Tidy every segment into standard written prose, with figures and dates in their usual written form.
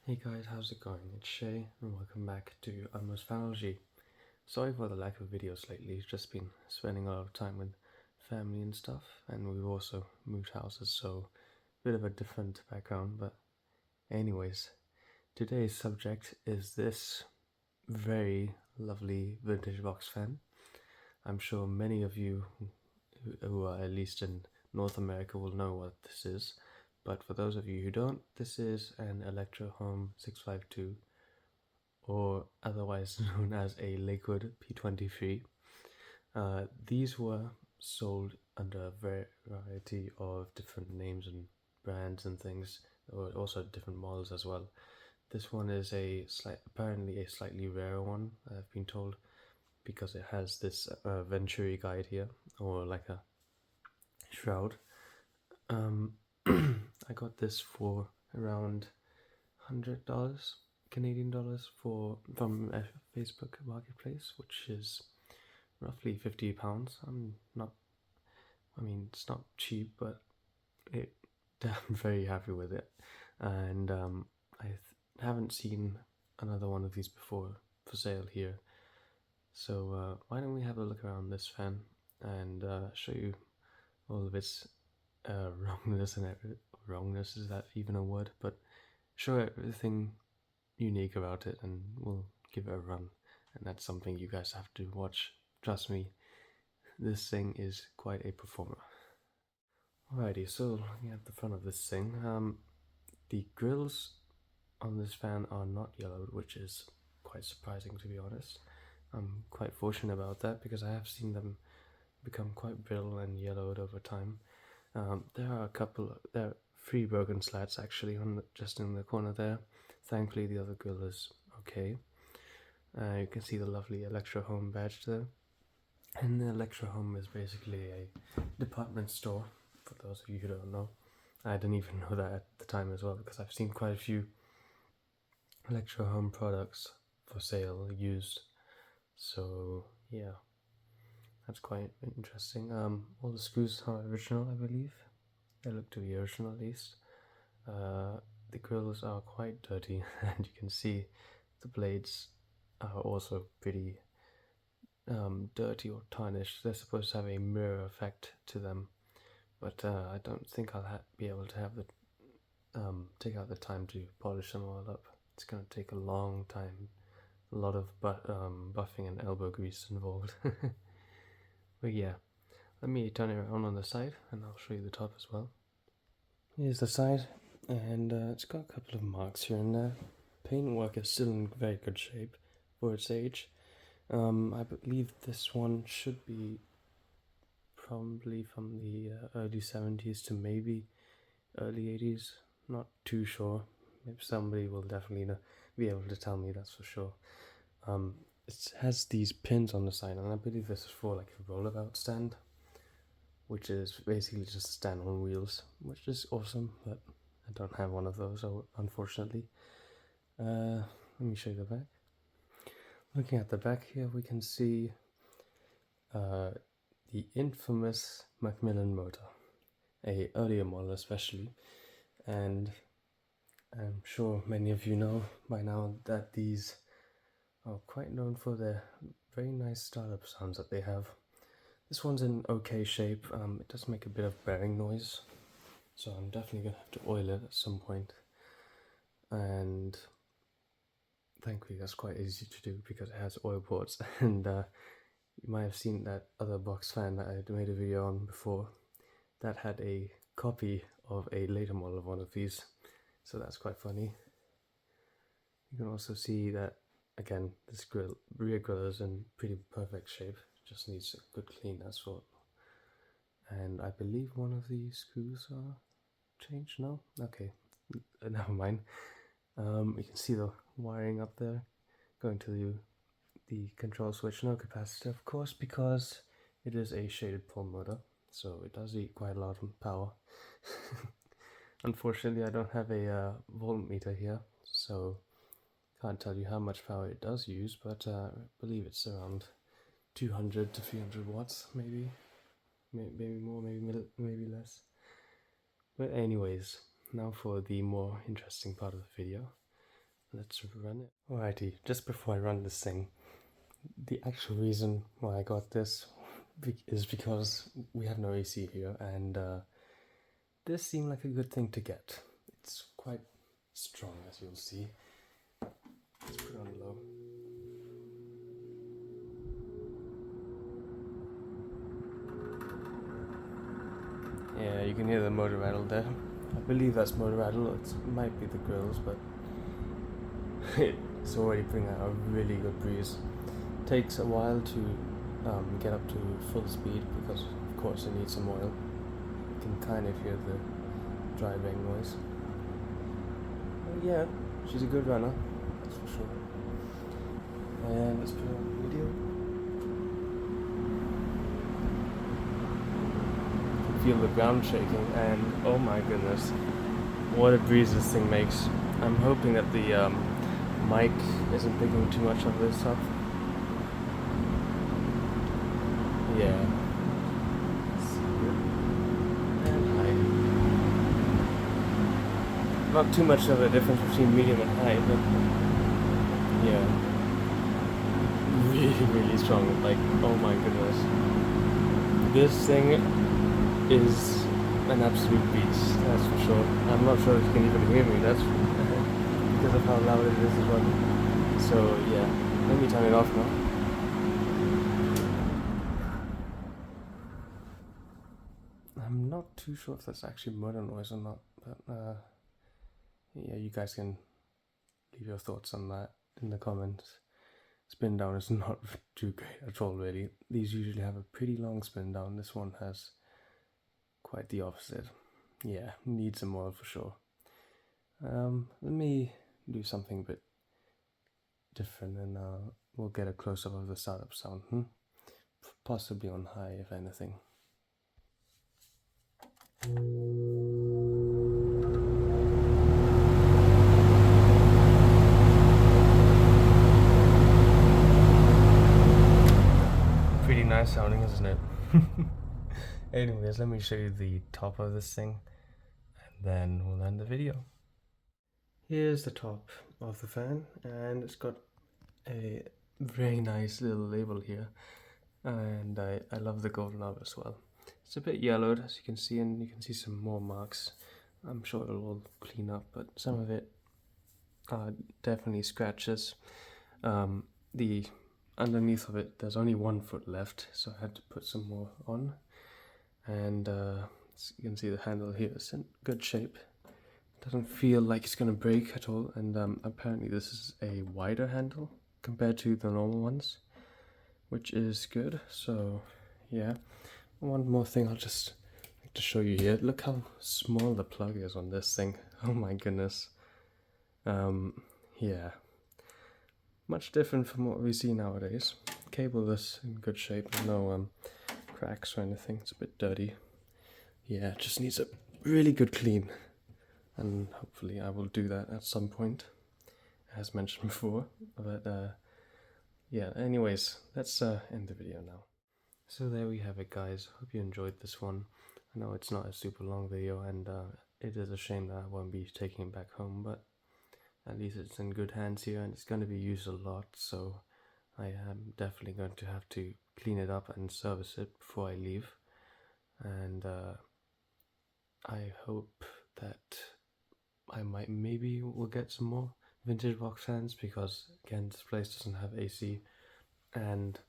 Hey guys, how's it going? It's Shay and welcome back to Almost Phanology. Sorry for the lack of videos lately, just been spending a lot of time with family and stuff, and we've also moved houses, so a bit of a different background, but anyways, today's subject is this very lovely vintage box fan. I'm sure many of you who are at least in North America will know what this is. But for those of you who don't, this is an Electrohome 652, or otherwise known as a Lakewood P23. These were sold under a variety of different names and brands and things, or also different models as well. This one is apparently a slightly rarer one, I've been told, because it has this Venturi guide here, or like a shroud. I got this for around $100 Canadian dollars from a Facebook marketplace, which is roughly £50. It's not cheap, but I'm very happy with it, and I haven't seen another one of these before for sale here. So why don't we have a look around this fan and show you all of its wrongness and wrongness, is that even a word? But show everything unique about it, and we'll give it a run. And that's something you guys have to watch. Trust me, this thing is quite a performer. Alrighty, so looking at the front of this thing, the grills on this fan are not yellowed, which is quite surprising, to be honest. I'm quite fortunate about that because I have seen them become quite brittle and yellowed over time. There are three broken slats actually just in the corner there. Thankfully, the other grill is okay. You can see the lovely Electrohome badge there. And the Electrohome is basically a department store, for those of you who don't know. I didn't even know that at the time as well, because I've seen quite a few Electrohome products for sale, used. So, yeah, that's quite interesting. All the screws are original, I believe. They look to be original at least. The grills are quite dirty, and you can see the blades are also pretty dirty or tarnished. They're supposed to have a mirror effect to them, but I don't think I'll be able to have take out the time to polish them all up. It's gonna take a long time, a lot of buffing and elbow grease involved. But yeah, let me turn it around on the side, and I'll show you the top as well. Here's the side, and it's got a couple of marks here and there. Paintwork is still in very good shape for its age. I believe this one should be probably from the early 70s to maybe early 80s. Not too sure. Maybe somebody will definitely be able to tell me, that's for sure. It has these pins on the side, and I believe this is for like a rollabout stand, which is basically just a stand on wheels, which is awesome, but I don't have one of those, unfortunately. Let me show you the back. Looking at the back here, we can see the infamous Macmillan motor, a earlier model especially, and I'm sure many of you know by now that these are quite known for their very nice startup sounds that they have. This one's in okay shape. It does make a bit of bearing noise, so I'm definitely gonna have to oil it at some point. And thankfully that's quite easy to do because it has oil ports. And you might have seen that other box fan that I made a video on before that had a copy of a later model of one of these, so that's quite funny. You can also see that, again, this rear grill is in pretty perfect shape, just needs a good clean, that's all. And I believe one of the screws are changed now. Okay, never mind. You can see the wiring up there going to the control switch. No capacitor, of course, because it is a shaded pole motor, so it does eat quite a lot of power. Unfortunately, I don't have a voltmeter here, so can't tell you how much power it does use, but I believe it's around 200 to 300 watts, maybe more, maybe less. But anyways, now for the more interesting part of the video. let's run it. Alrighty, just before I run this thing, the actual reason why I got this is because we have no AC here, and this seemed like a good thing to get. It's quite strong, as you'll see. Let's put it on low. Yeah, you can hear the motor rattle there. I believe that's motor rattle. It might be the grills, but it's already bringing out a really good breeze. It takes a while to get up to full speed because, of course, it needs some oil. You can kind of hear the driving noise. But yeah, she's a good runner, that's for sure. And let's put it on video. You can feel the ground shaking, and oh my goodness, what a breeze this thing makes. I'm hoping that the mic isn't picking too much of this up. Yeah. And high. Not too much of a difference between medium and high, but yeah. Really, really strong. Like, oh my goodness. This thing is an absolute beast, that's for sure. I'm not sure if you can even hear me, that's because of how loud it is as well. So yeah, let me turn it off now. I'm not too sure if that's actually motor noise or not, but yeah, you guys can leave your thoughts on that in the comments. Spin down is not too great at all, really. These usually have a pretty long spin down. This one has quite the opposite. Yeah, needs some oil for sure. Let me do something a bit different, and we'll get a close-up of the startup sound. Possibly on high, if anything. Pretty nice sounding, isn't it? Anyways, let me show you the top of this thing, and then we'll end the video. Here's the top of the fan, and it's got a very nice little label here, and I love the gold knob as well. It's a bit yellowed, as you can see, and you can see some more marks. I'm sure it'll all clean up, but some of it definitely scratches. The underneath of it, there's only 1 foot left, so I had to put some more on. And you can see the handle here is in good shape. Doesn't feel like it's gonna break at all, and apparently this is a wider handle compared to the normal ones, which is good. So yeah, one more thing I'll just like to show you here. Look how small the plug is on this thing. Oh my goodness. Yeah, much different from what we see nowadays. Cable is in good shape, no cracks or anything. It's a bit dirty. Yeah, it just needs a really good clean, and hopefully I will do that at some point, as mentioned before. But yeah, anyways, let's end the video now. So there we have it, guys. Hope you enjoyed this one. I know it's not a super long video, and it is a shame that I won't be taking it back home, but at least it's in good hands here, and it's going to be used a lot, so I am definitely going to have to clean it up and service it before I leave. And I hope that I maybe will get some more vintage box fans, because again, this place doesn't have AC, and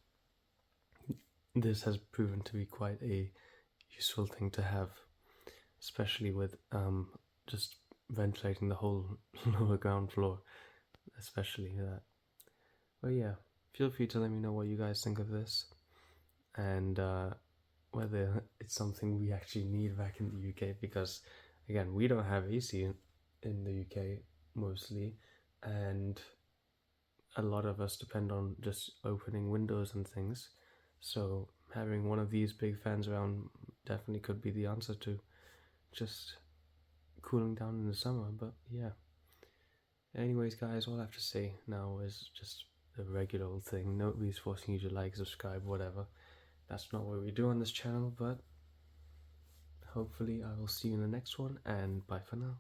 this has proven to be quite a useful thing to have, especially with just ventilating the whole lower ground floor, especially that. But yeah, feel free to let me know what you guys think of this, and whether it's something we actually need back in the UK, because again, we don't have AC in the UK mostly, and a lot of us depend on just opening windows and things, so having one of these big fans around definitely could be the answer to just cooling down in the summer. But yeah, anyways guys, all I have to say now is just the regular old thing. Nobody's forcing you to like, subscribe, whatever. That's not what we do on this channel, but hopefully I will see you in the next one, and bye for now.